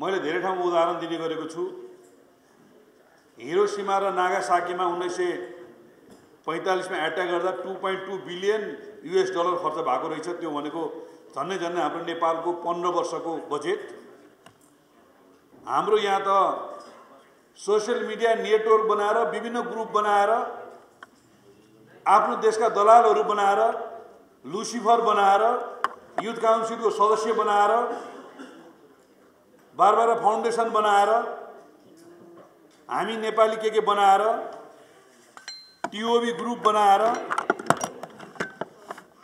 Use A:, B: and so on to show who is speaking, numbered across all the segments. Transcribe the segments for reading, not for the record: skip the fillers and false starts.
A: मैले धेरै ठाउँमा उदाहरण दिने गरेको छु। हिरोशिमा र नागासाकीमा 1945 मा एट्याक गर्दा 2.2 बिलियन US डलर खर्च भएको रहेछ। त्यो भनेको झन्नै झन्नै हाम्रो नेपालको 15 वर्षको बजेट। हाम्रो यहाँ त सोशल मिडिया नेटवर्क बनाएर विभिन्न ग्रुप बनाएर आफ्नो देशका दलालहरू बनाएर लुसिफर बनाएर युथ काउन्सिलको सदस्य बनाएर बारबारा फाउन्डेसन बनाएर हामी नेपाली के बनाएर टिओबी ग्रुप बनाएर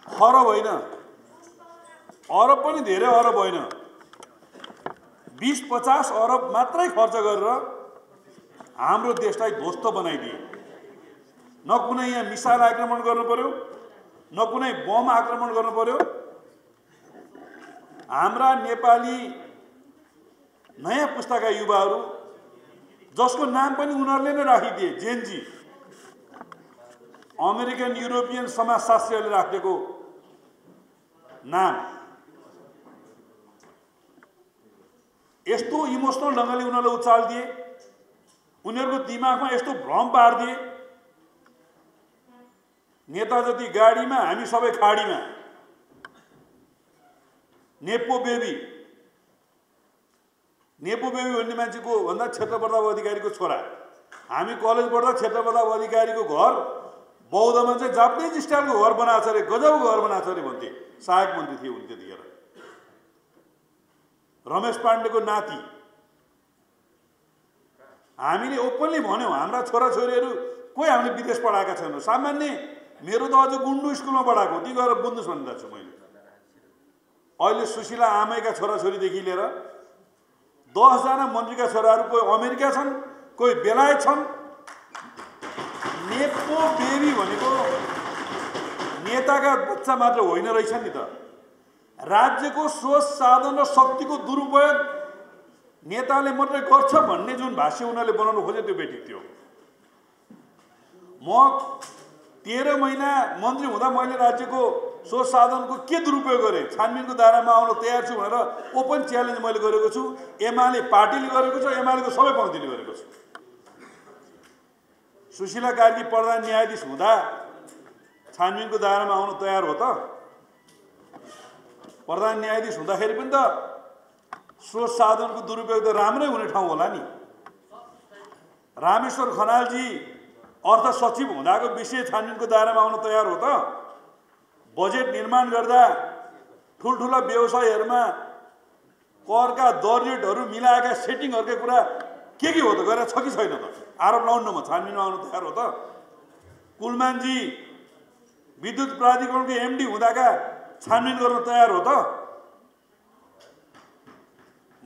A: खरब होइन, अरब पनि धेरै अरब होइन, 20-50 अरब मात्रै खर्च गरेर हाम्रो देशलाई ध्वस्त बनाइदिए। न कुनै यहाँ मिसाइल आक्रमण गर्नु पर्यो, न कुनै बम आक्रमण गर्नु पर्यो। हाम्रा नेपाली नयाँ पुस्ताका युवाहरू जसको नाम पनि उनीहरूले नै राखिदिए, जेनजी, अमेरिकन युरोपियन समाजशास्त्रीहरूले राखेको नाम, यस्तो इमोसनल ढङ्गले उनीहरूले उचालिदिए, उनीहरूको दिमागमा यस्तो भ्रम पारिदिए। नेता जति गाडीमा, हामी सबै खाडीमा। नेपो बेबी भन्ने मान्छेको भन्दा क्षेत्रप्रताप अधिकारीको छोरा। हामी कलेज पढ्दा क्षेत्रप्रताप अधिकारीको घर बौद्धमा चाहिँ जापानिज स्टाइलको घर बनाएको छ अरे, गजबको घर बनाएको छ अरे भन्थे। सहायक मन्त्री थिए उनी त्यतिखेर। रमेश पाण्डेको नाति। हामीले ओपनली भन्यौँ हाम्रा छोराछोरीहरू कोही हामीले विदेश पढाएका छैनौँ। सामान्य मेरो त अझ गुन्डु स्कुलमा पढाएको, ती गएर बुझ्नुहोस् भनिरहेको छु मैले। अहिले सुशीला आमैका छोराछोरीदेखि लिएर 10 जना मन्त्रीका छोराहरू कोही अमेरिका छन्, कोही बेलायत छन्। नेपो बेबी भनेको नेताका बच्चा मात्र होइन रहेछ नि त। राज्यको स्रोत साधन र शक्तिको दुरुपयोग नेताले मात्रै गर्छ भन्ने जुन भाष्य उनीहरूले बनाउनु खोजे त्यो बेठिक थियो। म 13 महिना मन्त्री हुँदा मैले राज्यको स्रोत साधनको के दुरुपयोग गरेँ, छानबिनको दायरामा आउन तयार छु भनेर ओपन च्यालेन्ज मैले गरेको छु। एमाले पार्टीले गरेको छ, एमालेको सबै पङ्क्तिले गरेको छु। सुशीला कार्की प्रधान न्यायाधीश हुँदा छानबिनको दायरामा आउन तयार हो त? प्रधान न्यायाधीश हुँदाखेरि पनि त स्रोत साधनको दुरुपयोग त राम्रै हुने ठाउँ होला नि। रामेश्वर खनालजी अर्थ सचिव हुँदाको विषय छानबिनको दायरामा आउन तयार हो त? बजेट निर्माण गर्दा ठुल्ठुला व्यवसायहरूमा करका दर रेटहरू मिलाएका सेटिङहरूकै कुरा के हो त, गरेर छ कि छैन त? आरोप लगाउनुमा छानबिनमा आउन तयार हो त? कुलमानजी विद्युत प्राधिकरणको एमडी हुँदाका छानबिन गर्न तयार हो त?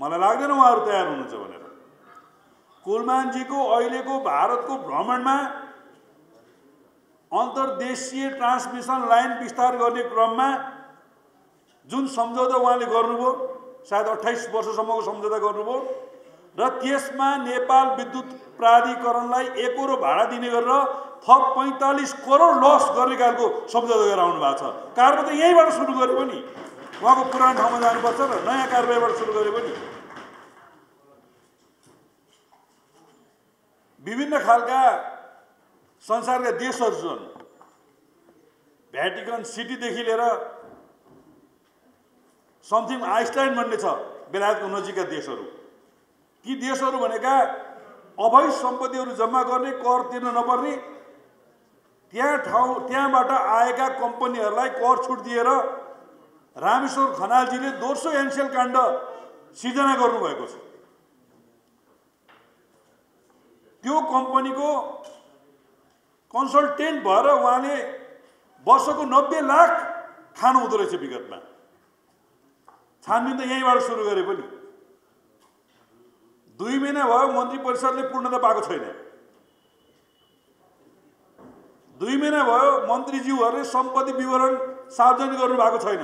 A: मलाई लाग्दैन उहाँहरू तयार हुनुहुन्छ भनेर। कुलमानजीको अहिलेको भारतको भ्रमणमा अन्तर्देशीय ट्रान्समिसन लाइन विस्तार गर्ने क्रममा जुन सम्झौता उहाँले गर्नुभयो, सायद 28 वर्षसम्मको सम्झौता गर्नुभयो र त्यसमा नेपाल विद्युत प्राधिकरणलाई 1 करोड भाडा दिने गरेर थप 45 करोड लस गर्ने खालको सम्झौता गरेर आउनु भएको छ। कारबाही त यहीँबाट सुरु गरे पनि, उहाँको पुरानो ठाउँमा जानुपर्छ र नयाँ कारबाहीबाट सुरु गरे पनि। विभिन्न खालका संसारका देशहरू छन्, भ्याटिकन सिटीदेखि लिएर समथिङ आइसल्यान्ड भन्ने छ बेलायतको नजिकका देशहरू। ती देशहरू भनेका अवैध सम्पत्तिहरू जम्मा गर्ने, कर तिर्न नपर्ने, त्यहाँबाट आएका कम्पनीहरूलाई कर छुट दिएर रामेश्वर खनालजीले दोस्रो एनसेल काण्ड सिर्जना गर्नुभएको छ। त्यो कम्पनीको कन्सल्टेन्ट भएर उहाँले वर्षको 90 लाख खानु हुँदो रहेछ विगतमा। छानबिन त यहीँबाट सुरु गरे पनि 2 महिना भयो मन्त्री परिषदले पूर्णता पाएको छैन। 2 महिना भयो मन्त्रीज्यूहरूले सम्पत्ति विवरण सार्वजनिक गर्नु भएको छैन।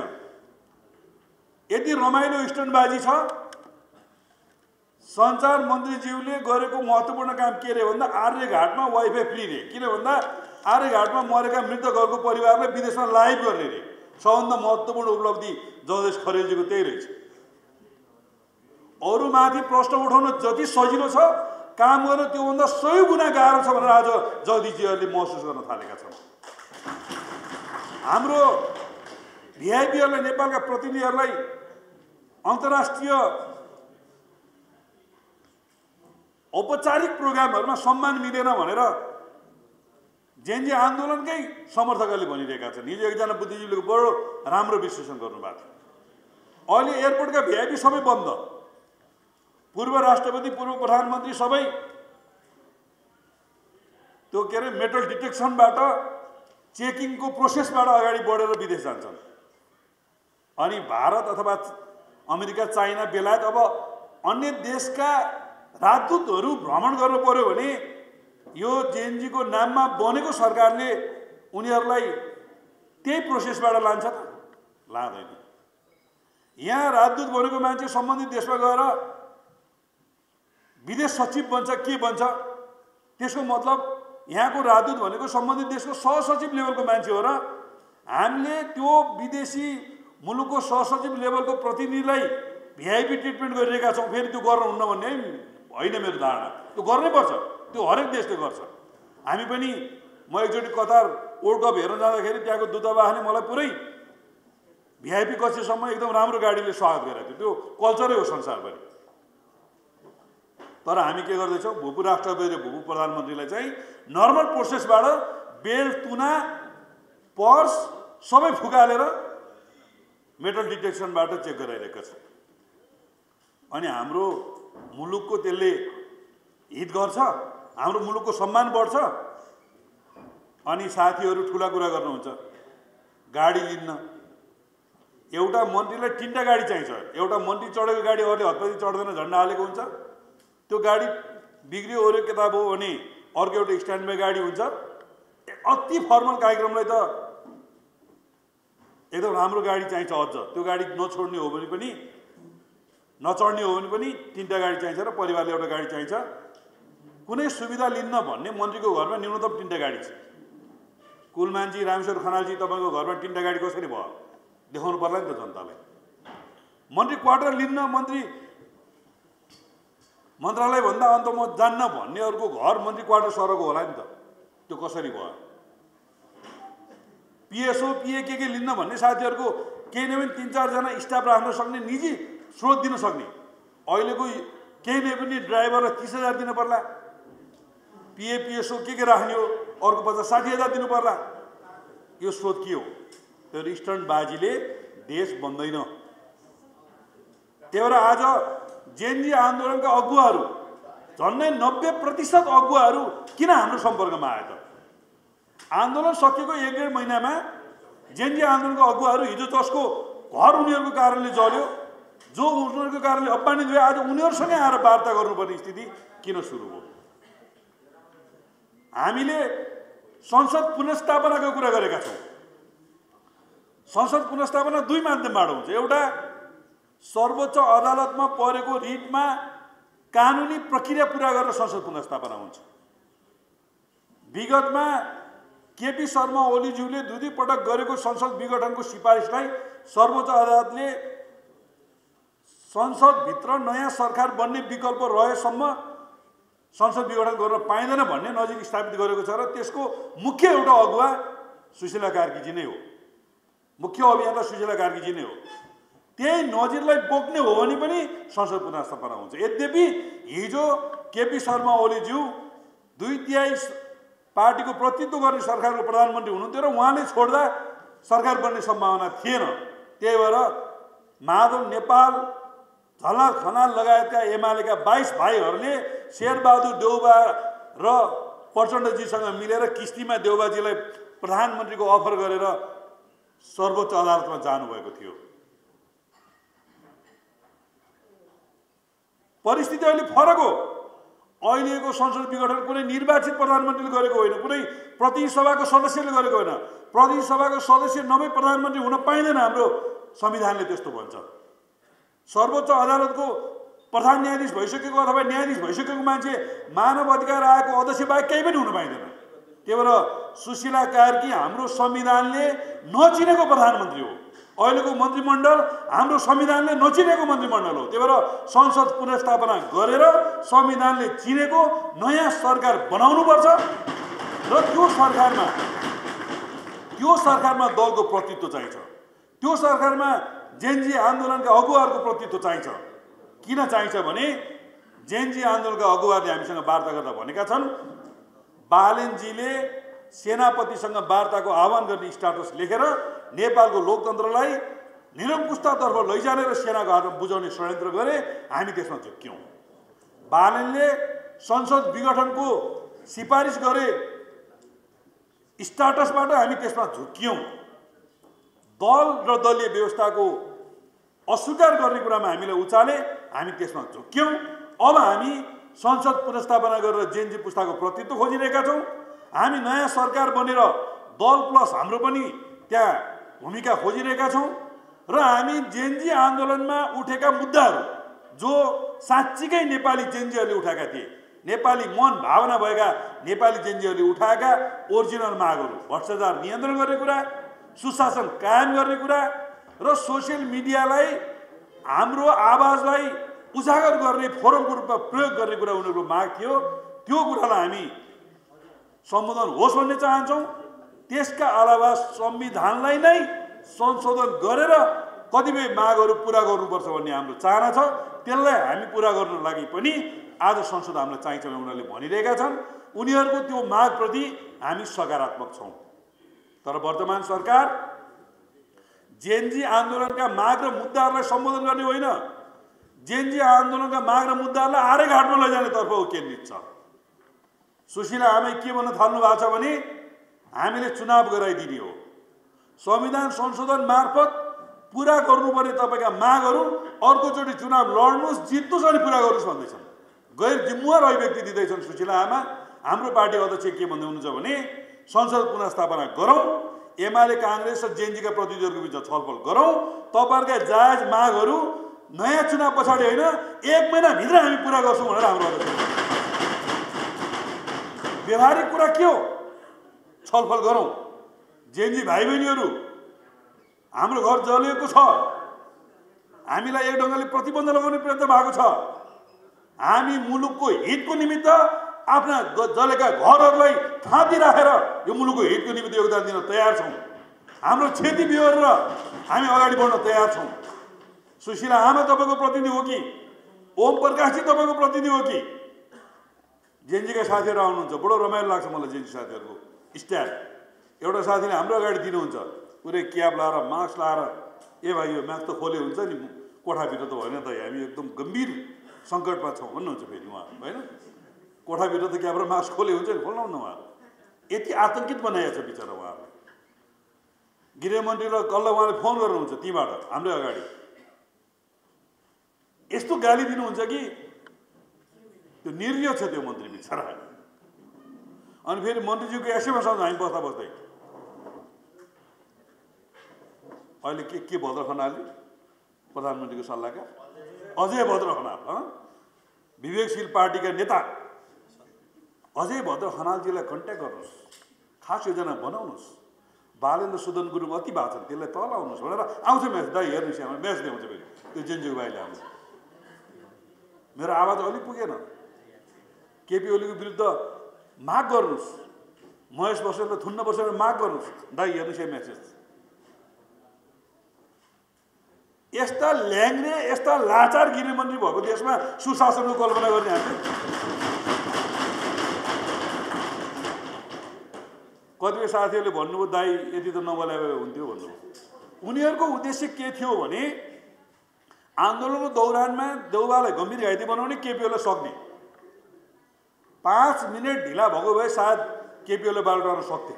A: यति रमाइलो स्टन्टबाजी छ। सञ्चार मन्त्रीज्यूले गरेको महत्त्वपूर्ण काम के रे भन्दा आर्यघाटमा वाइफाई फ्री रे। किन भन्दा आर्यघाटमा मरेका मृतकहरूको परिवारलाई विदेशमा लाइभ गर्ने रे। सबभन्दा महत्त्वपूर्ण उपलब्धि जगदेश खरेलजीको त्यही रहेछ। अरूमाथि प्रश्न उठाउन जति सजिलो छ काम गर्न त्योभन्दा 100 गुणा गाह्रो छ भनेर आज जगदीशजीहरूले महसुस गर्न थालेका छन्। हाम्रो भिआइपीहरूलाई, नेपालका प्रतिनिधिहरूलाई अन्तर्राष्ट्रिय औपचारिक प्रोग्रामहरूमा सम्मान मिलेन भनेर जेएनजी आन्दोलनकै समर्थकहरूले भनिरहेका छन्। हिजो एकजना बुद्धिजीवीले बडो राम्रो विश्लेषण गर्नुभएको थियो। अहिले एयरपोर्टका भिआइपी सबै बन्द, पूर्व राष्ट्रपति, पूर्व प्रधानमन्त्री सबै त्यो के अरे मेटल डिटेक्सनबाट, चेकिङको प्रोसेसबाट अगाडि बढेर विदेश जान्छन्। अनि भारत अथवा अमेरिका, चाइना, बेलायत अब अन्य देशका राजदूतहरू भ्रमण गर्नु पर्यो भने यो जेएनजीको नाममा बनेको सरकारले उनीहरूलाई त्यही प्रोसेसबाट लान्छ त? लाँदैन। यहाँ राजदूत बनेको मान्छे सम्बन्धित देशमा गएर विदेश सचिव बन्छ, के बन्छ? त्यसको मतलब यहाँको राजदूत भनेको सम्बन्धित देशको सहसचिव लेभलको मान्छे हो र हामीले त्यो विदेशी मुलुकको सहसचिव लेभलको प्रतिनिधिलाई भिआइपी ट्रिटमेन्ट गरिरहेका छौँ। फेरि त्यो गर्न हुन्न भन्ने होइन मेरो धारणा। त्यो गर्नै पर्छ, त्यो हरेक देशले गर्छ। हामी पनि, म एकचोटि कतार वर्ल्ड कप हेर्न जाँदाखेरि त्यहाँको दूतावासले मलाई पुरै भिआइपी कक्षसम्म एकदम राम्रो गाडीले स्वागत गरेको थियो। त्यो कल्चरै हो संसारभरि। तर हामी के गर्दैछौँ? भूपू राष्ट्रपति र भूपू प्रधानमन्त्रीलाई चाहिँ नर्मल प्रोसेसबाट बेल्ट, तुना, पर्स सबै फुकालेर मेटल डिटेक्सनबाट चेक गराइरहेका छ। अनि हाम्रो मुलुकको त्यसले हित गर्छ, हाम्रो मुलुकको सम्मान बढ्छ। अनि साथीहरू ठुला कुरा गर्नुहुन्छ, गाडी लिन्न। एउटा मन्त्रीलाई 3टा गाडी चाहिन्छ। एउटा मन्त्री चढेको गाडी अरूले हतपति चढ्दैन, झन्डा हालेको हुन्छ। त्यो गाडी बिग्रियो ओऱ्यो किताब हो भने अर्को एउटा स्ट्यान्ड बाई गाडी हुन्छ। अति फर्मल कार्यक्रमलाई त एकदम राम्रो गाडी चाहिन्छ। अझ त्यो गाडी नछोड्ने हो भने पनि, नचढ्ने हो भने पनि 3टा गाडी चाहिन्छ र परिवारले एउटा गाडी चाहिन्छ। कुनै सुविधा लिन्न भन्ने मन्त्रीको घरमा न्यूनतम 3टा गाडी छ। कुलमानजी, रामेश्वर खनालजी, तपाईँको घरमा 3टा गाडी कसरी भयो? देखाउनु पर्ला नि त जनतालाई। मन्त्री क्वार्टर लिन्न, मन्त्रालय भन्दा अन्त म जान्न भन्नेहरूको घर मन्त्री क्वार्टर सरको होला नि त। त्यो कसरी भयो? पिएसओ, पिए के लिन्न भन्ने साथीहरूको केही नै पनि 3-4 जना स्टाफ राख्न सक्ने, निजी स्रोत दिन सक्ने। अहिलेको केही नै पनि ड्राइभरलाई 30,000 दिनु पर्ला। पिए, पिएसओ के राख्ने हो? अर्को 50-60,000 दिनु पर्ला। यो स्रोत के हो? त्यो स्टन्टबाजीले देश बन्दैन। त्यही भएर आज जेएनजी आन्दोलनका अगुवाहरू, झन्डै 90% अगुवाहरू किन हाम्रो सम्पर्कमा आए त? आन्दोलन सकिएको 1-1.5 महिनामा जेएनजी आन्दोलनको अगुवाहरू, हिजो जसको घर उनीहरूको कारणले जल्यो, जो उनीहरूको कारणले अपमानित भयो, आज उनीहरूसँगै आएर वार्ता गर्नुपर्ने स्थिति किन सुरु भयो? हामीले संसद पुनर्स्थापनाको कुरा गरेका छौँ। संसद पुनर्स्थापना 2 माध्यमबाट हुन्छ। एउटा सर्वोच्च अदालतमा परेको रिटमा कानुनी प्रक्रिया पुरा गरेर संसद पुनर्स्थापना हुन्छ। विगतमा केपी शर्मा ओलीज्यूले 2 पटक गरेको संसद विघटनको सिफारिसलाई सर्वोच्च अदालतले संसदभित्र नयाँ सरकार बन्ने विकल्प रहेसम्म संसद विघटन गर्न पाइँदैन भन्ने नजिक स्थापित गरेको छ। र त्यसको मुख्य एउटा अगुवा सुशीला कार्कीजी नै हो। मुख्य अभियन्ता सुशीला कार्कीजी नै हो। त्यही नजिरलाई बोक्ने हो भने पनि संसद पुनर्स्थापना हुन्छ। यद्यपि हिजो केपी शर्मा ओलीज्यू 2/3 पार्टीको प्रतिनिधित्व गर्ने सरकारको प्रधानमन्त्री हुनुहुन्थ्यो र उहाँले छोड्दा सरकार बन्ने सम्भावना थिएन। त्यही भएर माधव नेपाल, झलनाथ खनाल लगायतका एमालेका 22 भाइहरूले शेरबहादुर देउबा र प्रचण्डजीसँग मिलेर किस्तीमा देउबाजीलाई प्रधानमन्त्रीको अफर गरेर सर्वोच्च अदालतमा जानुभएको थियो। परिस्थिति अहिले फरक हो। अहिलेको संसद विघटन कुनै निर्वाचित प्रधानमन्त्रीले गरेको होइन, कुनै प्रतिनिधि सभाको सदस्यले गरेको होइन। प्रतिनिधि सभाको सदस्य नभई प्रधानमन्त्री हुन पाइँदैन, हाम्रो संविधानले त्यस्तो भन्छ। सर्वोच्च अदालतको प्रधान न्यायाधीश भइसकेको अथवा न्यायाधीश भइसकेको मान्छे मानव अधिकार आयोगको अध्यक्ष बाहेक केही पनि हुन पाइँदैन। त्यही भएर सुशीला कार्की हाम्रो संविधानले नचिनेको प्रधानमन्त्री हो। अहिलेको मन्त्रीमण्डल हाम्रो संविधानले नचिनेको मन्त्रीमण्डल हो। त्यही भएर संसद पुनर्स्थापना गरेर संविधानले चिनेको नयाँ सरकार बनाउनुपर्छ र त्यो सरकारमा दलको प्रतित्व चाहिन्छ। त्यो सरकारमा जेनजी आन्दोलनका अगुवाहरूको प्रतित्व चाहिन्छ। किन चाहिन्छ भने जेनजी आन्दोलनका अगुवाहरूले हामीसँग वार्ता गर्दा भनेका छन्, बालेनजीले सेनापतिसँग वार्ताको आह्वान गर्ने स्ट्याटस लेखेर नेपालको लोकतन्त्रलाई निरङ्कुशतातर्फ लैजाने र सेनाको हातमा बुझाउने षड्यन्त्र गरे, हामी त्यसमा झुक्क्यौँ। बालेनले संसद विघटनको सिफारिस गरे, स्ट्याटसबाट हामी त्यसमा झुक्क्यौँ। दल र दलीय व्यवस्थाको अस्वीकार गर्ने कुरामा हामीलाई उचाले, हामी त्यसमा झुक्क्यौँ। अब हामी संसद पुनर्स्थापना गरेर जेनजी पुस्ताको प्रतित्व खोजिरहेका छौँ। हामी नयाँ सरकार बनेर दल प्लस हाम्रो पनि त्यहाँ भूमिका खोजिरहेका छौँ र हामी जेनजी आन्दोलनमा उठेका मुद्दाहरू जो साँच्चीकै नेपाली जेनजीहरूले उठाएका थिए, नेपाली मन भावना भएका नेपाली जेनजीहरूले उठाएका ओरिजिनल मागहरू, भ्रष्टाचार नियन्त्रण गर्ने कुरा, सुशासन कायम गर्ने कुरा र सोसियल मिडियालाई हाम्रो आवाजलाई उजागर गर्ने फोरमको रूपमा प्रयोग गर्ने कुरा उनीहरूको माग थियो। त्यो कुरालाई हामी सम्बोधन होस् भन्ने चाहन्छौँ। त्यसका अलावा संविधानलाई नै संशोधन गरेर कतिपय मागहरू पुरा गर्नुपर्छ भन्ने हाम्रो चाहना छ। त्यसलाई हामी पुरा गर्न लागि पनि आज संसद हामीलाई चाहिन्छ भने उनीहरूले भनिरहेका छन्। उनीहरूको त्यो मागप्रति हामी सकारात्मक छौँ। तर वर्तमान सरकार जेनजी आन्दोलनका माग र मुद्दाहरूलाई सम्बोधन गर्ने होइन, जेनजी आन्दोलनका माग र मुद्दाहरूलाई आरेघाटमा लैजानेतर्फ केन्द्रित छ। सुशीला आमै के भन्न थाल्नु भएको छ भने हामीले चुनाव गराइदिने हो, संविधान संशोधन मार्फत पुरा गर्नुपर्ने तपाईँका मागहरू अर्कोचोटि चुनाव लड्नुहोस्, जित्नुहोस् अनि पुरा गर्नुहोस् भन्दैछन्। गैर जिम्मेवार अभिव्यक्ति दिँदैछन् सुशीला आमा। हाम्रो पार्टी अध्यक्ष के भन्दै हुनुहुन्छ भने संसद पुनर्स्थापना गरौँ, एमाले काङ्ग्रेस र जेनजीका प्रतिनिधिहरूको बिचमा छलफल गरौँ, तपाईँहरूका जायज मागहरू नयाँ चुनाव पछाडि होइन 1 महिनाभित्र हामी पुरा गर्छौँ भनेर हाम्रो अध्यक्ष। व्यवहारिक कुरा के हो? छलफल गरौँ। जेनजी भाइ बहिनीहरू, हाम्रो घर जलेको छ, हामीलाई एक ढङ्गले प्रतिबन्ध लगाउने प्रयत्न भएको छ। हामी मुलुकको हितको निमित्त आफ्ना जलेका घरहरूलाई थाँती राखेर यो मुलुकको हितको निमित्त योगदान दिन तयार छौँ। हाम्रो क्षति बिहोरेर हामी अगाडि बढ्न तयार छौँ। सुशीला आमा तपाईँको प्रतिनिधि हो कि ओम प्रकाशजी तपाईँको प्रतिनिधि हो कि जेनजीका साथीहरू आउनुहुन्छ? बडो रमाइलो लाग्छ मलाई जेनजी साथीहरूको स्टाइल। एउटा साथीले हाम्रो अगाडि दिनुहुन्छ पुरै क्याप लाएर मास्क लाएर, ए भाइ यो मास्क त खोले हुन्छ नि, कोठाभित्र त होइन त, हामी एकदम गम्भीर सङ्कटमा छौँ भन्नुहुन्छ। फेरि उहाँ होइन, कोठाभित्र त क्याप र मास्क खोले हुन्छ नि, खोल्नुहुन्न। उहाँ यति आतङ्कित बनाइएको छ बिचरा उहाँहरू। गृहमन्त्री र कल्ल उहाँले फोन गर्नुहुन्छ तीबाट हाम्रै अगाडि, यस्तो गाली दिनुहुन्छ कि त्यो निर्य छ त्यो मन्त्री बिचरा। अनि फेरि मन्त्रीज्यूको एसएमएस आउँछ हामी बस्दा बस्दै, अहिले के भद्र खनालले प्रधानमन्त्रीको सल्लाहकार अजय भद्र खनाल, विवेकशील पार्टीका नेता अजय भद्र खनालजीलाई कन्ट्याक्ट गर्नुहोस्, खास योजना बनाउनुहोस्। बालेन्द्र सुदन गुरुङ अति भएको छन्, त्यसलाई तल आउनुहोस् भनेर आउँछ म्याच। दाइ हेर्नुहोस्, हाम्रो म्याच ल्याउँछ फेरि त्यो जेनजी भाइले आउँछ। मेरो आवाज अलिक पुगेन। केपी ओलीको विरुद्ध माग गर्नुहोस्, महेश बस्नेतलाई थुन्न पर्छ भनेर माग गर्नुहोस्। दाइ हेर्नुहोस् यो म्यासेज। यस्ता ल्याङ्ग्रे, यस्ता लाचार गृहमन्त्री भएको देशमा सुशासनको कल्पना गर्ने हामीले कतिपय साथीहरूले भन्नुभयो दाइ यति त नबोलाए हुन्थ्यो भन्नुभयो। उनीहरूको उद्देश्य के थियो भने आन्दोलनको दौरानमा देउबालाई गम्भीर घाइते बनाउने, केपी ओलीलाई सक्ने। 5 मिनट ढिला भएको भए सायद केपी ओलीले बाटो टार्न सक्थे।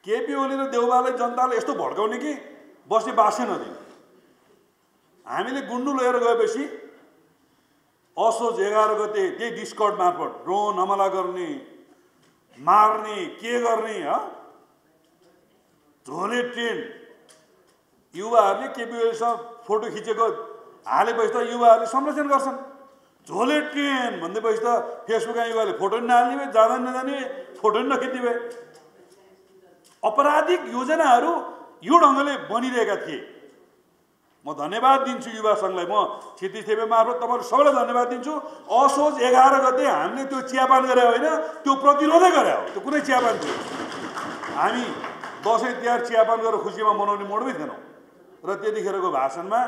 A: केपी ओली र देउबालाई जनताले यस्तो भड्काउने कि बस्ने बासै नदिने। हामीले गुन्डु लिएर गएपछि असोज 11 गते त्यही डिस्कर्ड मार्फत ड्रोन हमला गर्ने, मार्ने, के गर्ने, झोले ट्रेन युवाहरूले केपी ओलीसँग फोटो खिचेको हालेपछि त युवाहरूले संरक्षण गर्छन्। झोले ट्रेन भन्दैपछि त फेसबुकमा युवाले फोटो पनि नहाल्ने भए, जाँदा नजाने भए, फोटो पनि नखिच्ने भए। अपराधिक योजनाहरू यो ढङ्गले बनिरहेका थिए। म धन्यवाद दिन्छु युवा सङ्घलाई, म क्षितिज टिभी मार्फत तपाईँहरू सबैलाई धन्यवाद दिन्छु। असोज 11 गते हामीले त्यो चियापान गरे होइन, त्यो प्रतिरोधै गरे हो, त्यो कुनै चियापान थियो। हामी दसैँ तिहार चियापान गरेर खुसीमा मनाउने मोडमै थिएनौँ। र त्यतिखेरको भाषणमा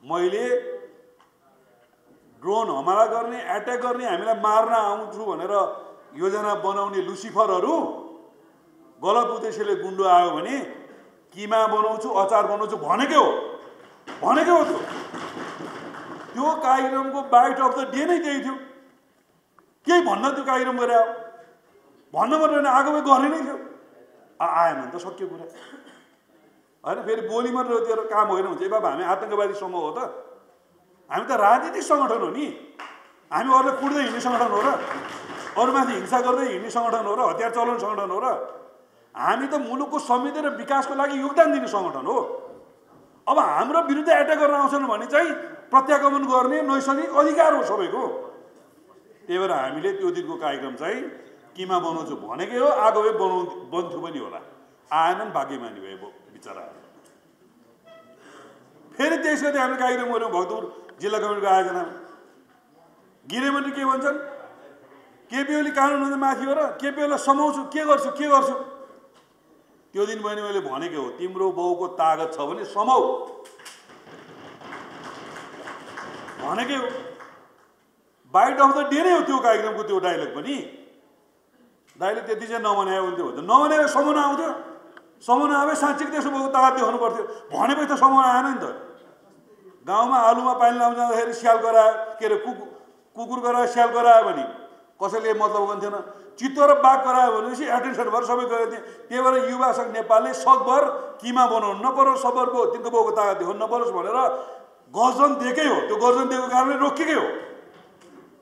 A: मैले ड्रोन हमला गर्ने, एट्याक गर्ने, हामीलाई मार्न आउँछु भनेर योजना बनाउने लुसिफरहरू गलत उद्देश्यले गुन्डो आयो भने किमा बनाउँछु, अचार बनाउँछु भनेकै हो त्यो कार्यक्रमको बाइट अफ द डे नै त्यही थियो। केही भन्न त्यो कार्यक्रम गरे हो भन्न पर्दैन, आगो गर्ने नै थियो। आएन भने त सक्यो कुरा होइन। फेरि बोली मात्र त्यो काम होइन हुन्छ। ए बाबा हामी आतङ्कवादी समूह हो त? हामी त राजनीतिक सङ्गठन हो नि। हामी अरूलाई कुट्दै हिँड्ने सङ्गठन हो र? अरूमाथि हिंसा गर्दै हिँड्ने सङ्गठन हो र? हतियार चलाउने सङ्गठन हो र? हामी त मुलुकको समृद्धि र विकासको लागि योगदान दिने सङ्गठन हो। अब हाम्रो विरुद्ध एट्याक गर्न आउँछन् भने चाहिँ प्रत्यागमन गर्ने नैसर्गिक अधिकार हो सबैको। त्यही भएर हामीले त्यो दिनको कार्यक्रम चाहिँ किमा बनाउँछु भनेकै हो, आगोमै बन्थ्यो पनि होला। आएनन्, भाग्यमानी भए बिचरा। फेरि 23 गते हामीले कार्यक्रम गऱ्यौँ भक्तपुर जिल्ला कमिटीको आयोजनामा। गृहमन्त्री के भन्छन्? केपी ओली कानुनभन्दा माथि हो र? केपी ओलीलाई समाउँछु, के गर्छु? त्यो दिन बहिनी मैले भनेको हो, तिम्रो बाउको तागत छ भने समाऊ भनेकै हो। बाइट अफ द डे नै हो त्यो कार्यक्रमको त्यो डायलग पनि। दाइले त्यति चाहिँ नमनायो हुन्थ्यो, नमनायो समाउन आउँथ्यो। समाउन आए साँच्चै त्यसो बाउको तागत देखाउनु पर्थ्यो। भनेपछि त समाउन आएन नि त। गाउँमा आलुमा पानी लाउन जाँदाखेरि स्याल गरायो, के अरे कुकुर गरायो, स्याल गरायो भने कसैले मतलब गन्थेन। चित्तो र बाघ गरायो भनेपछि एटेन्सन भएर सबै गएको थिएँ। त्यही भएर युवा सङ्घ नेपालले सकभर किमा बनाउनु नपरोस्, सकभरको तिनको बाउको तागत देखाउनु नपरोस् भनेर गर्जन दिएकै हो। त्यो गर्जन दिएको कारणले रोकिएकै हो।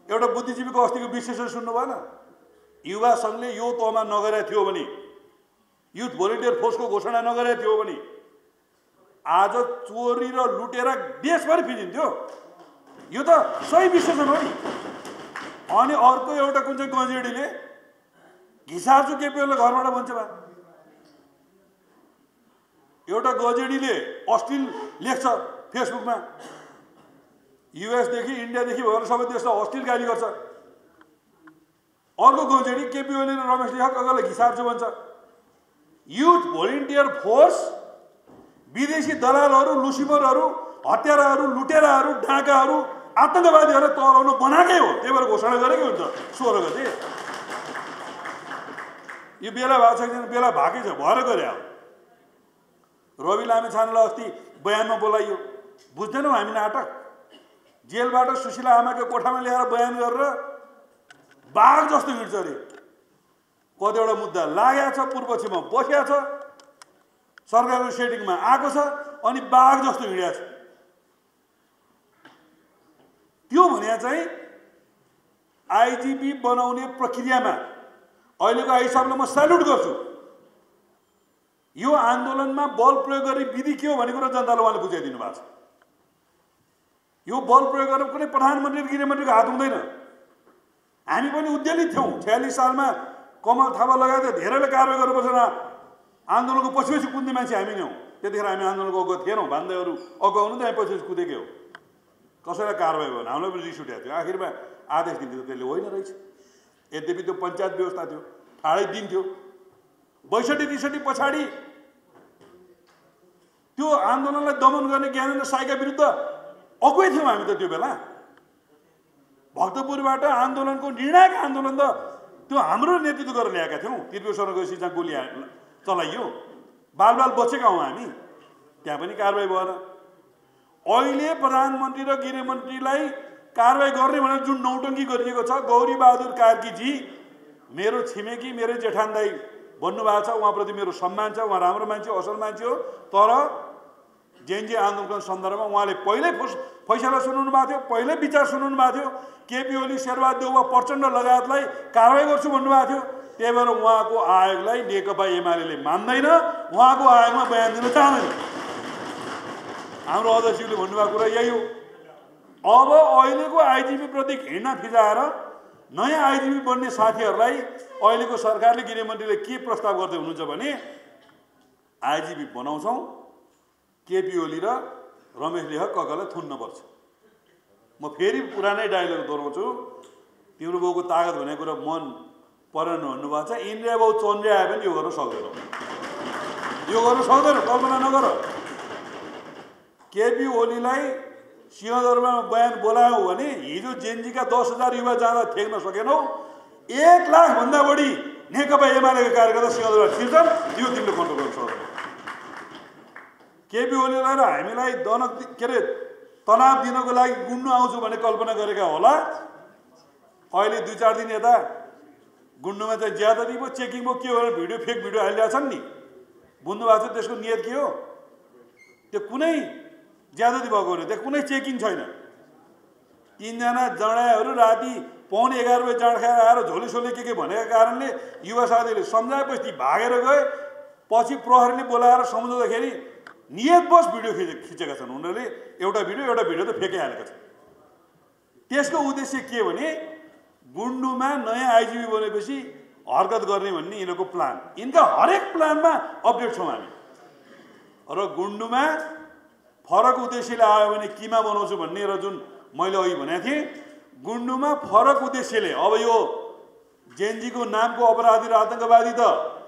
A: एउटा बुद्धिजीवीको अस्तिको विश्लेषण सुन्नु भएन? युवा सङ्घले यो तहमा नगरेको थियो भने, युथ भोलिन्टियर फोर्सको घोषणा नगरेको थियो भने आज चोरी र लुटेर देशभरि फिजिन्थ्यो। यो त सही विश्लेषण हो नि। अनि अर्को एउटा कुन चाहिँ गजेडीले घिसार्छु केपी ओलीलाई घरबाट भन्छ बा। एउटा गजेडीले अश्लील लेख्छ फेसबुकमा, युएसदेखि इन्डियादेखि भएर सबै देशलाई अश्लील गाली गर्छ। अर्को गजेडी केपी ओली र रमेश लेखकलाई घिसार्छु भन्छ। युथ भोलिन्टियर फोर्स विदेशी दलालहरू, लुसिफरहरू, हत्याराहरू, लुटेराहरू, डाँकाहरू, आतङ्कवादीहरू तराउन बनाएकै हो। त्यही भएर घोषणा गरेकै हुन्छ 16 गते। यो बेला भएको छैन, बेला भएकै छ, भएर गरे हो। रवि लामिछानेलाई अस्ति बयानमा बोलाइयो, बुझ्दैनौँ हामी नाटक। जेलबाट सुशीला आमाको कोठामा ल्याएर बयान गरेर बाघ जस्तो हिँड्छ अरे। कतिवटा मुद्दा लागेको छ, पूर्व पश्चिममा बसेको छ, सरकारको सेटिङमा आएको छ, अनि बाघ जस्तो हिँडेको छ। त्यो भने चाहिँ आइजिपी बनाउने प्रक्रियामा अहिलेको हिसाबले म सल्युट गर्छु। यो आन्दोलनमा बल प्रयोग गर्ने विधि के हो भन्ने कुरा जनताले उहाँले बुझाइदिनु भएको छ। यो बल प्रयोग गरेर कुनै प्रधानमन्त्री र गृहमन्त्रीको हात हुँदैन। हामी पनि उद्वेलित थियौँ। 46 सालमा कमल थापा लगायत धेरैले कारवाही गर्नुपर्छ। आन्दोलनको पछि कुद्ने मान्छे हामी नै हौँ। त्यतिखेर हामी आन्दोलनको अगुवा थिएनौँ। भान्दैहरू अगुवा हुनु त हामी पछि कुदेकै हो। कसैलाई कारवाही भएन, हामीलाई पनि रिस उठेको थियो। आखिरमा आदेश दिन्थ्यो, त्यसले होइन रहेछ। यद्यपि त्यो पञ्चायत व्यवस्था थियो, ठाडै दिन्थ्यो। 62-63 पछाडि त्यो आन्दोलनलाई दमन गर्ने ज्ञानेन्द्र साईका विरुद्ध अगुवै थियौँ हामी त। त्यो बेला भक्तपुरबाट आन्दोलनको निर्णायक आन्दोलन त त्यो हाम्रो नेतृत्व गरेर ल्याएका थियौँ। त्रिपुरेश्वरमा गएपछि जहाँ गोली चलाइयो, बाल बचेका हौँ हामी। त्यहाँ पनि कारवाही भएन। अहिले प्रधानमन्त्री र गृहमन्त्रीलाई कारवाही गर्ने भनेर जुन नौटङ्की गरिएको छ, गौरी बहादुर कार्कीजी मेरो छिमेकी, मेरो जेठान दाई भन्नुभएको छ। उहाँप्रति मेरो सम्मान छ। उहाँ राम्रो मान्छे, असल मान्छे हो। तर जेएनजी आन्दोलनको सन्दर्भमा उहाँले पहिल्यै फैसला सुनाउनु भएको थियो, पहिल्यै विचार सुनाउनु भएको थियो। केपी ओली, शेरबहादुर देउवा, प्रचण्ड लगायतलाई कारवाही गर्छु भन्नुभएको थियो। त्यही भएर उहाँको आयोगलाई नेकपा एमाले मान्दैन, उहाँको आयोगमा बयान दिन चाहँदैन। हाम्रो अध्यक्षले भन्नुभएको कुरा यही हो। अब अहिलेको आइजिपी प्रति घृणा फिजाएर नयाँ आइजिपी बन्ने साथीहरूलाई अहिलेको सरकारले, गृहमन्त्रीले के प्रस्ताव गर्दै हुनुहुन्छ भने आइजिपी बनाउँछौँ, केपी ओली र रमेश लेखक ककलाई थुन्नुपर्छ। म फेरि पुरानै डायलग दोहोऱ्याउँछु, तिम्रो बाउको तागत भन्ने कुरा मन परेन भन्नुभएको छ। इन्द्रिया बाउ चन्द्रिया आए पनि यो गर्न सक्दैन, कल्पना नगर। केपी ओलीलाई सिंहदरबारमा बयान बोलायौ भने हिजो जेनजीका 10,000 युवा जाँदा ठेक्न सकेनौ, 1 लाखभन्दा बढी नेकपा एमालेका कार्यकर्ता सिंहदरबार छिर्छन्, यो तिमीले कन्ट्रोल गर्न सक्दैन। केपी ओलीलाई र हामीलाई तनाव दिनको लागि गुन्नु आउँछु भन्ने कल्पना गरेका होला। अहिले 2-4 दिन यता गुन्नुमा चाहिँ ज्यादती भयो, चेकिङ भयो, के हो भनेर भिडियो फेक भिडियो हालिरहेको छन् नि, बुझ्नु भएको छ त्यसको नियत के हो? त्यो कुनै ज्यादती भएको होइन, त्यहाँ कुनै चेकिङ छैन। 3 जना जडाहरू राति 11:15 बजे जाँड खाएर आएर झोलीसोली के भनेका कारणले युवा साथीहरूले सम्झाएपछि भागेर गए। पछि प्रहरीले बोलाएर सम्झाउँदाखेरि नियतवश भिडियो खिचेका छन् उनीहरूले। एउटा भिडियो त फेकै हालेका छन्। त्यसको उद्देश्य के भने गुन्डुमा नयाँ आइजिपी बनेपछि हरकत गर्ने भन्ने यिनीहरूको प्लान। यिनका हरेक प्लानमा अपडेट छौँ हामी। र गुन्डुमा फरक उद्देश्यले आयो भने किमा बनाउँछु भन्ने र जुन मैले अघि भनेको थिएँ, गुन्डुमा फरक उद्देश्यले अब यो जेनजीको नामको अपराधी र आतङ्कवादी त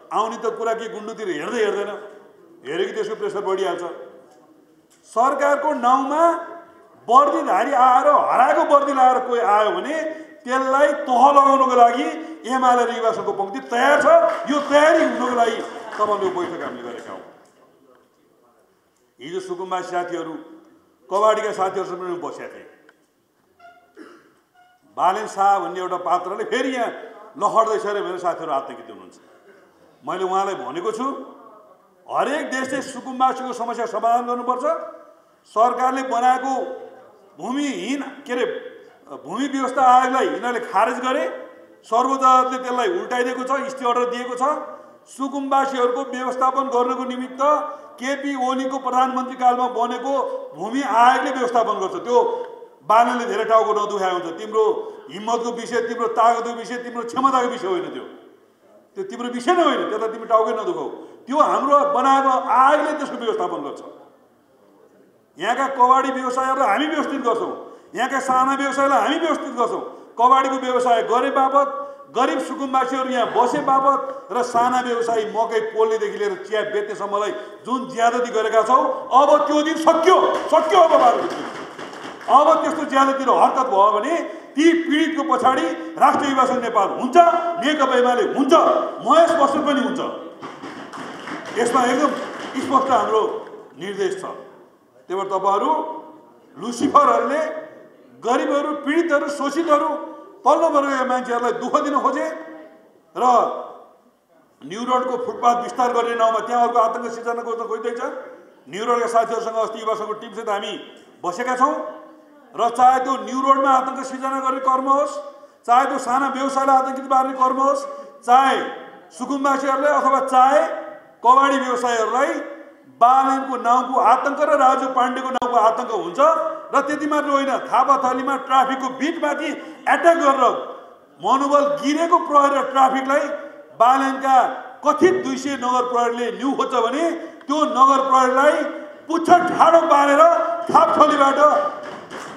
A: आउने त कुरा के गुन्डुतिर हेर्दैन, हेऱ्यो कि त्यसको प्रेसर बढिहाल्छ। सरकारको नाउँमा वर्दीधारी आएर हराएको वर्दी लाएर कोही आयो भने त्यसलाई तह लगाउनको लागि एमाले र युवा सङ्घको पङ्क्ति तयार छ। यो तयारी हुनको लागि तपाईँले बैठक हामीले गरेका हौँ। हिजो सुकुम्बासी साथीहरू, कबाडीका साथीहरूसँग पनि बसेका थिए। बालेन शाह भन्ने एउटा पात्रले फेरि यहाँ लखड्दैछ अरे भनेर साथीहरू आतङ्कित हुनुहुन्छ। मैले उहाँलाई भनेको छु, हरेक देशले सुकुम्बासीको समस्या समाधान गर्नुपर्छ। सरकारले बनाएको भूमि व्यवस्था आयोगलाई यिनीहरूले खारेज गरे, सर्वोच्च अदालतले त्यसलाई उल्टाइदिएको छ, स्टे अर्डर दिएको छ। सुकुम्बासीहरूको व्यवस्थापन गर्नको निमित्त केपी ओलीको प्रधानमन्त्री कालमा बनेको भूमि आयोगले व्यवस्थापन गर्छ। त्यो बालनले धेरै टाउको नदुखाएको हुन्छ। तिम्रो हिम्मतको विषय, तिम्रो तागतको विषय, तिम्रो क्षमताको विषय होइन, त्यो तिम्रो विषय नै होइन, त्यता तिमी टाउकै नदुखाऊ। त्यो हाम्रो बनाएको आयोगले त्यसको व्यवस्थापन गर्छ। यहाँका कबाडी व्यवसायहरूलाई हामी व्यवस्थित गर्छौँ, यहाँका साना व्यवसायलाई हामी व्यवस्थित गर्छौँ। कबाडीको व्यवसाय गरे बापत, गरिब सुकुम्बासीहरू यहाँ बसे बापत र साना व्यवसायी मकै पोल्नेदेखि लिएर चिया बेच्नेसम्मलाई जुन ज्यादती गरेका छौँ, अब त्यो दिन सक्यो। अब त्यस्तो ज्यादती र हरकत भयो भने ती पीडितको पछाडि राष्ट्रिय युवा सङ्घ नेपाल हुन्छ, नेकपा एमाले हुन्छ, महेश बस्नेत पनि हुन्छ। यसमा एकदम स्पष्ट हाम्रो निर्देश छ। त्यही भएर तपाईँहरू लुसिफरहरूले गरिबहरू, पीडितहरू, शोषितहरू, तल्लो वर्गका मान्छेहरूलाई दुःख दिन खोजे र न्यु रोडको फुटपाथ विस्तार गर्ने नाउँमा त्यहाँ अर्को आतङ्क सिर्जना गर्न खोज्दैछ। न्यु रोडका साथीहरूसँग अस्ति युवा सङ्घको टिमसित हामी बसेका छौँ र चाहे त्यो न्यु रोडमा आतङ्क सिर्जना गर्ने कर्म होस्, चाहे त्यो साना व्यवसायलाई आतङ्कित पार्ने कर्म होस्, चाहे सुकुम्बासीहरूले अथवा चाहे कबाडी व्यवसायहरूलाई बालनको नाउँको आतङ्क र राजु पाण्डेको नाउँको आतङ्क हुन्छ। र त्यति मात्र होइन, थापाथलीमा ट्राफिकको बिचमाथि एट्याक गरेर मनोबल गिरेको प्रहरी र ट्राफिकलाई बालनका कथित 200 नगर प्रहरीले न्यु खोज्छ भने त्यो नगर प्रहरीलाई पुच्छर ठाडो पारेर थापथलीबाट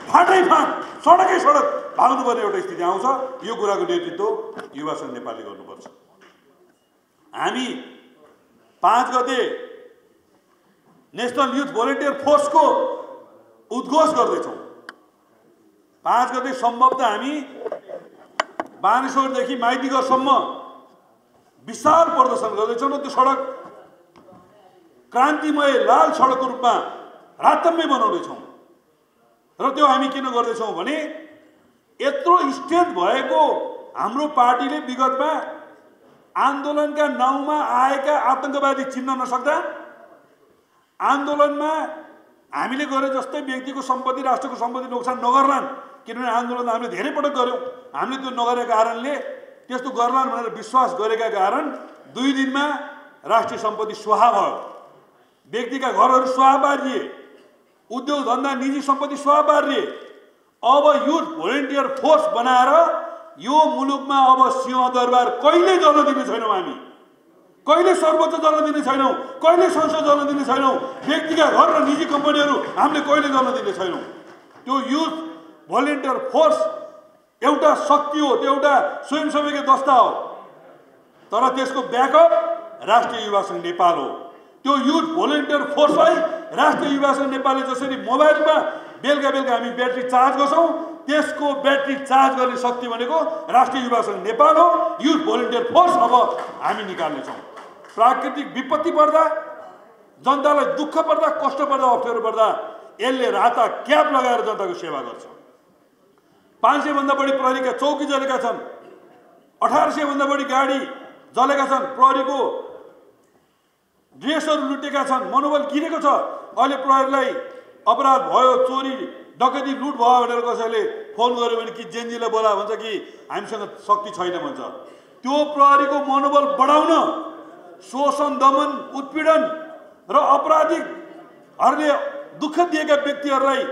A: फाटैफाट सडकै सडक भाग्नुपर्ने एउटा स्थिति आउँछ। यो कुराको नेतृत्व युवा सङ्घ नेपालले गर्नुपर्छ। हामी 5 गते नेसनल युथ भोलिन्टियर फोर्सको उद्घोष गर्दैछौँ। 5 गते सम्भवतः हामी बानेश्वरदेखि माइतीघरसम्म विशाल प्रदर्शन गर्दैछौँ र त्यो सडक क्रान्तिमय लाल सडकको रूपमा रातम्य बनाउँदैछौँ। र त्यो हामी किन गर्दैछौँ भने यत्रो स्ट्रेन्थ भएको हाम्रो पार्टीले विगतमा आन्दोलनका नाउँमा आएका आतङ्कवादी चिन्न नसक्दा, आन्दोलनमा हामीले गरे जस्तै व्यक्तिको सम्पत्ति, राष्ट्रको सम्पत्ति नोक्सान नगर्लान्, किनभने आन्दोलन हामीले धेरै पटक गऱ्यौँ। हामीले त्यो नगरेका कारणले त्यस्तो गर्लान् भनेर विश्वास गरेका कारण 2 दिनमा राष्ट्रिय सम्पत्ति स्वाहा भयो, व्यक्तिका घरहरू स्वाहा पारिए, उद्योग धन्दा निजी सम्पत्ति स्वाहा पारिए। अब युथ भोलिन्टियर फोर्स बनाएर यो मुलुकमा अब सिंहदरबार कहिले जल्न दिने छैनौँ हामी। कहिले सर्वोच्च चल्न दिने छैनौँ, कहिले संसद चल्न दिने छैनौँ, व्यक्तिगत घर र निजी कम्पनीहरू हामीले कहिले चल्न दिने छैनौँ। त्यो युथ भोलिन्टियर फोर्स एउटा शक्ति हो, त्यो एउटा स्वयंसेवकीय दस्ता हो, तर त्यसको ब्याकअप राष्ट्रिय युवा सङ्घ नेपाल हो। त्यो युथ भोलिन्टियर फोर्सलाई राष्ट्रिय युवा सङ्घ नेपालले जसरी मोबाइलमा बेलुका बेलुका हामी ब्याट्री चार्ज गर्छौँ, त्यसको ब्याट्री चार्ज गर्ने शक्ति भनेको राष्ट्रिय युवा सङ्घ नेपाल हो। युथ भोलिन्टियर फोर्स अब हामी निकाल्नेछौँ। प्राकृतिक विपत्ति पर्दा, जनतालाई दुःख पर्दा, कष्ट पर्दा, अप्ठ्यारो पर्दा यसले राता क्याप लगाएर जनताको सेवा गर्छ। 500 भन्दा बढी प्रहरीका चौकी जलेका छन्, 1800 भन्दा बढी गाडी जलेका छन्, प्रहरीको ड्रेसहरू लुटेका छन्, मनोबल गिरेको छ। अहिले प्रहरीलाई अपराध भयो, चोरी डकैती लुट भयो भनेर कसैले फोन गर्यो भने कि जेनजीलाई बोला भन्छ कि हामीसँग शक्ति छैन भन्छ। त्यो प्रहरीको मनोबल बढाउन शोषण, दमन, उत्पीडन र अपराधीहरूले दुःख दिएका व्यक्तिहरूलाई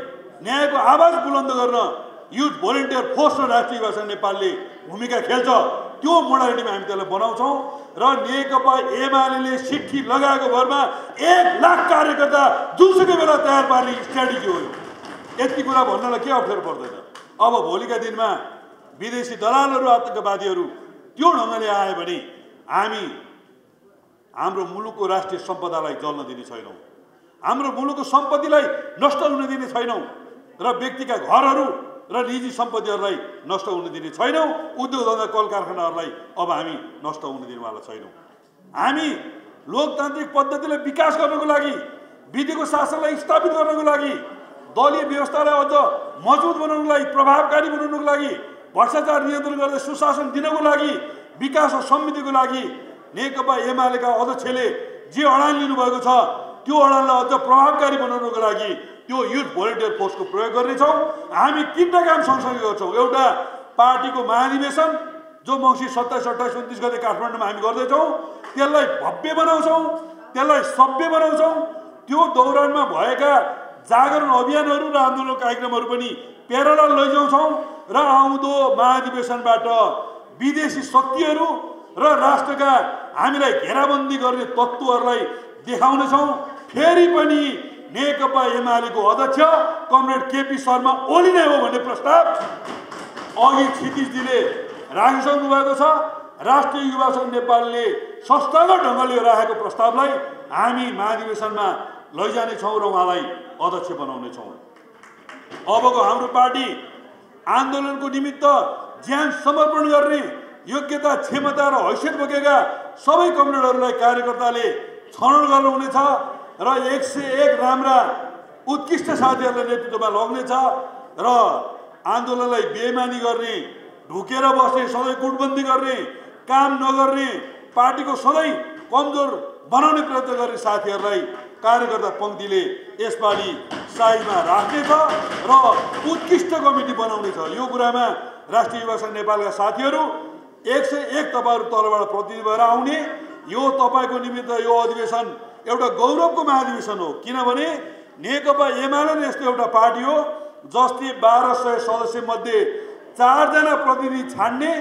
A: न्यायको आवाज बुलन्द गर्न युथ भोलिन्टियर फोर्स र राष्ट्रिय युवा सङ्घ नेपालले भूमिका खेल्छ। त्यो मोडालिटीमा हामी त्यसलाई बनाउँछौँ र नेकपा एमाले सिट्ठी लगाएको भरमा 1 लाख कार्यकर्ता जुनसुकै बेला तयार पार्ने स्ट्राटेजी हो। यति कुरा भन्नलाई के अप्ठ्यारो पर्दैन। अब भोलिका दिनमा विदेशी दलालहरू, आतङ्कवादीहरू त्यो ढङ्गले आयो भने हामी हाम्रो मुलुकको राष्ट्रिय सम्पदालाई जल्न दिने छैनौँ, हाम्रो मुलुकको सम्पत्तिलाई नष्ट हुन दिने छैनौँ र व्यक्तिका घरहरू र निजी सम्पत्तिहरूलाई नष्ट हुन दिने छैनौँ। उद्योग धन्दा, कल कारखानाहरूलाई अब हामी नष्ट हुन दिनेवाला छैनौँ। हामी लोकतान्त्रिक पद्धतिलाई विकास गर्नको लागि, विधिको शासनलाई स्थापित गर्नको लागि, दलीय व्यवस्थालाई अझ मजबुत बनाउनको लागि, प्रभावकारी बनाउनको लागि, भ्रष्टाचार नियन्त्रण गर्दै सुशासन दिनको लागि, विकास र समृद्धिको लागि नेकपा एमालेका अध्यक्षले जे अडान लिनुभएको छ त्यो अडानलाई अझ प्रभावकारी बनाउनको लागि त्यो युथ भोलिन्टियर फोर्सको प्रयोग गर्नेछौँ। हामी 3टा काम सँगसँगै गर्छौँ। एउटा पार्टीको महाधिवेशन जो मङ्सिर 27, 28, 29 गते काठमाडौँमा हामी गर्दैछौँ, त्यसलाई भव्य बनाउँछौँ, त्यसलाई सभ्य बनाउँछौँ। त्यो दौरानमा भएका जागरण अभियानहरू र आन्दोलन कार्यक्रमहरू पनि प्यारलल लैजाउँछौँ र आउँदो महाधिवेशनबाट विदेशी शक्तिहरू र राष्ट्रका हामीलाई घेराबन्दी गर्ने तत्त्वहरूलाई देखाउनेछौँ। फेरि पनि नेकपा एमालेको अध्यक्ष कमरेड केपी शर्मा ओली नै हो भन्ने प्रस्ताव अघि क्षितिजजीले राखिसक्नु भएको छ। राष्ट्रिय युवा सङ्घ नेपालले संस्थागत ढङ्गले राखेको प्रस्तावलाई हामी महाधिवेशनमा लैजानेछौँ र उहाँलाई अध्यक्ष बनाउनेछौँ। अबको हाम्रो पार्टी आन्दोलनको निमित्त ज्यान समर्पण गर्ने योग्यता, क्षमता र हैसियत बोकेका सबै कमरेडहरूलाई कार्यकर्ताले छनौट गर्नुहुनेछ र 101 राम्रा उत्कृष्ट साथीहरूलाई नेतृत्वमा लग्नेछ र आन्दोलनलाई बेइमानी गर्ने, ढुकेर बस्ने, सधैँ गुटबन्दी गर्ने, काम नगर्ने, पार्टीको सधैँ कमजोर बनाउने प्रयत्न गर्ने साथीहरूलाई कार्यकर्ता पङ्क्तिले यसपालि साइजमा राख्नेछ र उत्कृष्ट कमिटी बनाउनेछ। यो कुरामा राष्ट्रिय युवा सङ्घ नेपालका साथीहरू 101 तपाईँहरू तलबाट प्रतिनिधि भएर आउने। यो तपाईँको निमित्त यो अधिवेशन एउटा गौरवको महाधिवेशन हो, किनभने नेकपा एमाले नै यस्तो एउटा पार्टी हो जसले 1200 सदस्य मध्ये 4 जना प्रतिनिधि छान्ने,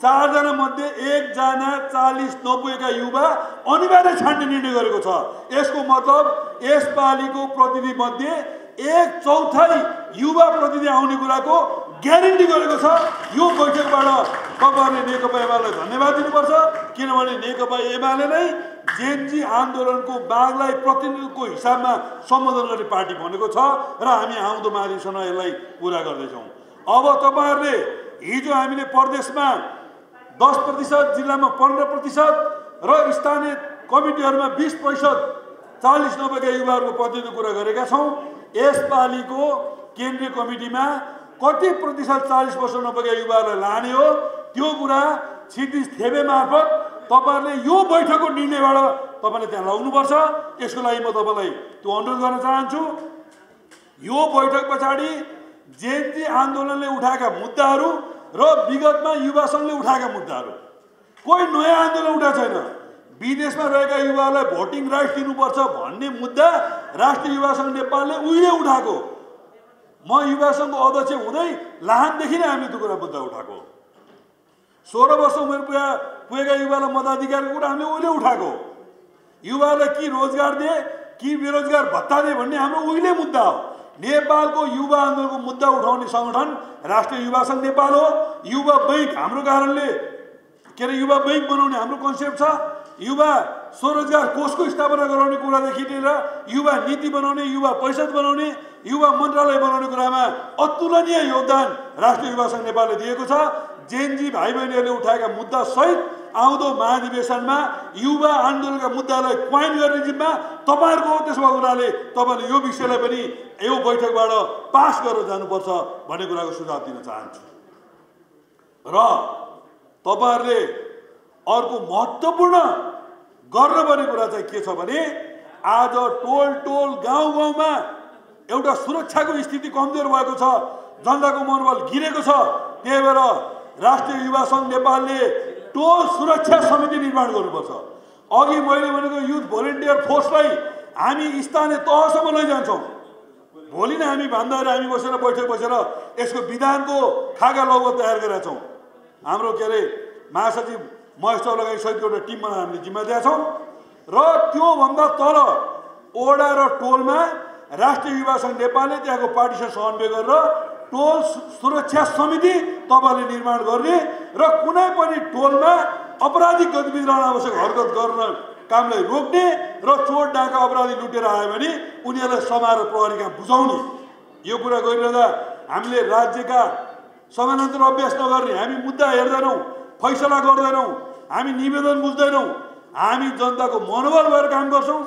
A: 4 जना मध्ये 1 जना 40-90 का युवा अनिवार्य छान्ने निर्णय गरेको छ। यसको मतलब यसपालिको प्रतिनिधि मध्ये 1/4 युवा प्रतिनिधि आउने कुराको ग्यारेन्टी गरेको छ। यो बैठकबाट तपाईँहरूले नेकपा एमालेलाई धन्यवाद दिनुपर्छ, किनभने नेकपा एमाले नै जेनजी आन्दोलनको मागलाई प्रतिनिधित्वको हिसाबमा सम्बोधन गर्ने पार्टी बनेको छ र हामी आउँदो महाधिवेशनमा यसलाई पुरा गर्दैछौँ। अब तपाईँहरूले हिजो हामीले प्रदेशमा 10%, जिल्लामा 15% र स्थानीय कमिटीहरूमा 20% 40-90 का युवाहरूको प्रतिनिधित्व कुरा गरेका छौँ। यसपालिको केन्द्रीय कमिटीमा कति प्रतिशत 40-90 का युवाहरूलाई लाने हो त्यो कुरा क्षितिज थेबे मार्फत तपाईँहरूले यो बैठकको निर्णयबाट तपाईँले त्यहाँ ल्याउनुपर्छ। यसको लागि म तपाईँलाई त्यो अनुरोध गर्न चाहन्छु। यो बैठक पछाडि जेनजी आन्दोलनले उठाएका मुद्दाहरू र विगतमा युवा सङ्घले उठाएका मुद्दाहरू, कोही नयाँ आन्दोलन उठाएको छैन। विदेशमा रहेका युवाहरूलाई भोटिङ राइट्स दिनुपर्छ भन्ने मुद्दा राष्ट्रिय युवा सङ्घ नेपालले उहिले उठाएको। म युवा सङ्घको अध्यक्ष हुँदै लाहानदेखि नै हामीले त्यो कुरा मुद्दा उठाएको। 16 वर्ष उमेर पुगेका युवालाई मताधिकारको कुरा हामीले उहिले उठाएको हो। युवालाई कि रोजगार दिए कि बेरोजगार भत्ता दिए भन्ने हाम्रो उहिले मुद्दा हो। नेपालको युवा आन्दोलनको मुद्दा उठाउने सङ्गठन राष्ट्रिय युवा सङ्घ नेपाल हो। युवा बैंक हाम्रो कारणले के अरे युवा बैंक बनाउने हाम्रो कन्सेप्ट छ। युवा स्वरोजगार कोषको स्थापना गराउने कुरादेखि लिएर युवा नीति बनाउने, युवा परिषद बनाउने, युवा मन्त्रालय बनाउने कुरामा अतुलनीय योगदान राष्ट्रिय युवा सङ्घ नेपालले दिएको छ। जेनजी भाइ बहिनीहरूले उठाएका मुद्दा सहित आउँदो महाधिवेशनमा युवा आन्दोलनका मुद्दालाई क्वाइन गर्ने जिम्मा तपाईँहरूको हो। त्यसो भएको हुनाले तपाईँले यो विषयलाई पनि यो बैठकबाट पास गरेर जानुपर्छ भन्ने कुराको सुझाव दिन चाहन्छु। र तपाईँहरूले अर्को महत्त्वपूर्ण गर्नुपर्ने कुरा चाहिँ के छ भने आज टोल गाउँमा एउटा सुरक्षाको स्थिति कमजोर भएको छ, जनताको मनोबल गिरेको छ। त्यही भएर राष्ट्रिय युवा सङ्घ नेपालले टोल सुरक्षा समिति निर्माण गर्नुपर्छ। अघि मैले भनेको युथ भोलिन्टियर फोर्सलाई हामी स्थानीय तहसम्म लैजान्छौँ। भोलि नै हामी भन्दाखेरि हामी बसेर बैठक बसेर यसको विधानको खाका लौको तयार गरेका छौँ। हाम्रो के अरे महासचिव महेश चौलागाई सहितको एउटा टिम बनाएर हामीले जिम्मा दिएका छौँ। र त्योभन्दा तल ओडा र टोलमा राष्ट्रिय युवा सङ्घ नेपालले त्यहाँको पार्टीसँग समन्वय गरेर टोल सुरक्षा समिति तपाईँले निर्माण गर्ने र कुनै पनि टोलमा अपराधिक गतिविधि रहन आवश्यक हरकत गर्न कामलाई रोक्ने र चोर डाका अपराधी लुटेर आयो भने उनीहरूलाई समाएर प्रहरी काम बुझाउने यो कुरा गरिरहँदा हामीले राज्यका समानान्तर अभ्यास नगर्ने, हामी मुद्दा हेर्दैनौँ, फैसला गर्दैनौँ, हामी निवेदन बुझ्दैनौँ, हामी जनताको मनोबल भएर काम गर्छौँ,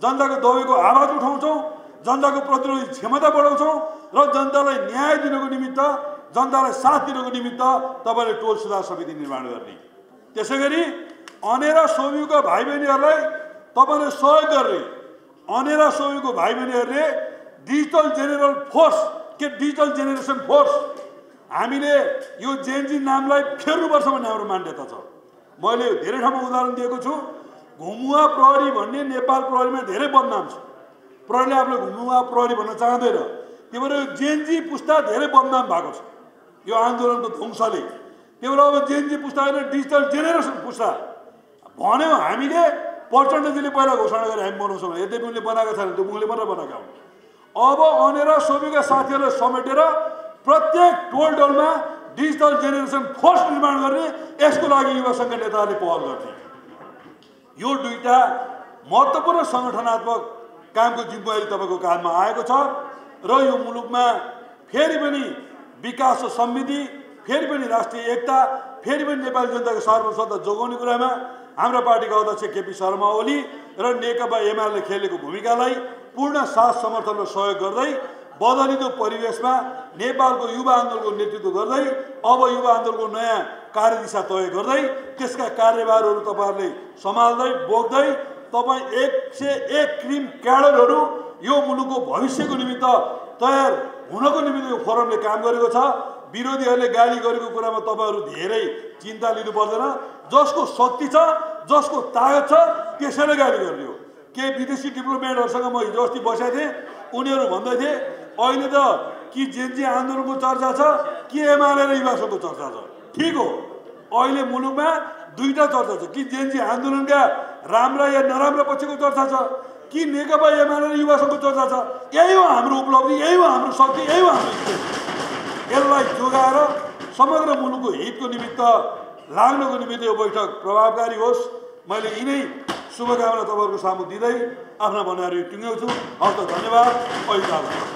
A: जनताको दबाईको आवाज उठाउँछौँ, जनताको प्रतिरोधी क्षमता बढाउँछौँ र जनतालाई न्याय दिनको निमित्त, जनतालाई साथ दिनको निमित्त तपाईँले टोल सुधार समिति निर्माण गर्ने। त्यसै गरी अनेरा सोभियुका भाइ बहिनीहरूलाई तपाईँले सहयोग गर्ने। अनेरा सोभियुको भाइ बहिनीहरूले डिजिटल जेनेरेसन फोर्स हामीले यो जेनजी नामलाई फेर्नुपर्छ भन्ने हाम्रो मान्यता छ। मैले धेरै ठाउँमा उदाहरण दिएको छु। घुमुवा प्रहरी भन्ने नेपाल प्रहरीमा धेरै बदनाम छ। प्रहरीले आफूले घुमुवा प्रहरी भन्न चाहँदैन। त्यही भएर जेनजी पुस्ता धेरै बदनाम भएको छ यो आन्दोलनको ध्वंसले। त्यही भएर अब जेनजी पुस्ता होइन, डिजिटल जेनेरेसन पुस्ता भन्यो। हामीले प्रचण्डजीले पहिला घोषणा गरे हामी बनाउँछौँ, यद्यपि उनले बनाएको छैन, त्यो मुखले मात्र बनाएका हुन्। अब अनेरा सोभिका साथीहरूलाई समेटेर प्रत्येक टोलमा डिजिटल जेनेरेसन फोर्स निर्माण गर्ने, यसको लागि युवा सङ्घ नेताहरूले पहल गर्ने। यो दुईटा महत्त्वपूर्ण सङ्गठनात्मक कामको जिम्मेवारी तपाईँको काममा आएको छ र यो मुलुकमा फेरि पनि विकास र समृद्धि, फेरि पनि राष्ट्रिय एकता, फेरि पनि नेपाली जनताको सार्वभौमत्व जोगाउने कुरामा हाम्रा पार्टीका अध्यक्ष केपी शर्मा ओली र नेकपा एमाले खेलेको भूमिकालाई पूर्ण साथ समर्थन र सहयोग गर्दै बदलिँदो परिवेशमा नेपालको युवा आन्दोलनको नेतृत्व गर्दै अब युवा आन्दोलनको नयाँ कार्यदिशा तय गर्दै त्यसका कार्यभारहरू तपाईँहरूले सम्हाल्दै बोक्दै तपाईँ 101 क्रिम क्याडरहरू यो मुलुकको भविष्यको निमित्त तयार हुनको निमित्त यो फोरमले काम गरेको छ। विरोधीहरूले गाली गरेको कुरामा तपाईँहरू धेरै चिन्ता लिनु पर्दैन। जसको शक्ति छ, जसको तागत छ, त्यसैले गाली गर्ने हो। केही विदेशी डिप्लोमेटहरूसँग म हिजो अस्ति बसेको थिएँ, उनीहरू भन्दै थिए अहिले त कि जेनजी आन्दोलनको चर्चा छ कि एमाले र युवा सङ्घको चर्चा छ। ठिक हो, अहिले मुलुकमा दुईटा चर्चा छ, कि जेनजी आन्दोलनका राम्रा या नराम्रा पक्षको चर्चा छ कि नेकपा एमाले र युवा सङ्घको चर्चा छ। यही हो हाम्रो उपलब्धि, यही हो हाम्रो शक्ति, यही हो हाम्रो स्थिति। यसलाई जोगाएर समग्र मुलुकको हितको निमित्त लाग्नको निमित्त यो बैठक प्रभावकारी होस्। मैले यिनै शुभकामना तपाईँहरूको सामु दिँदै आफ्ना भनाइहरू टुङ्ग्याउँछु। हस्त धन्यवाद। अहिले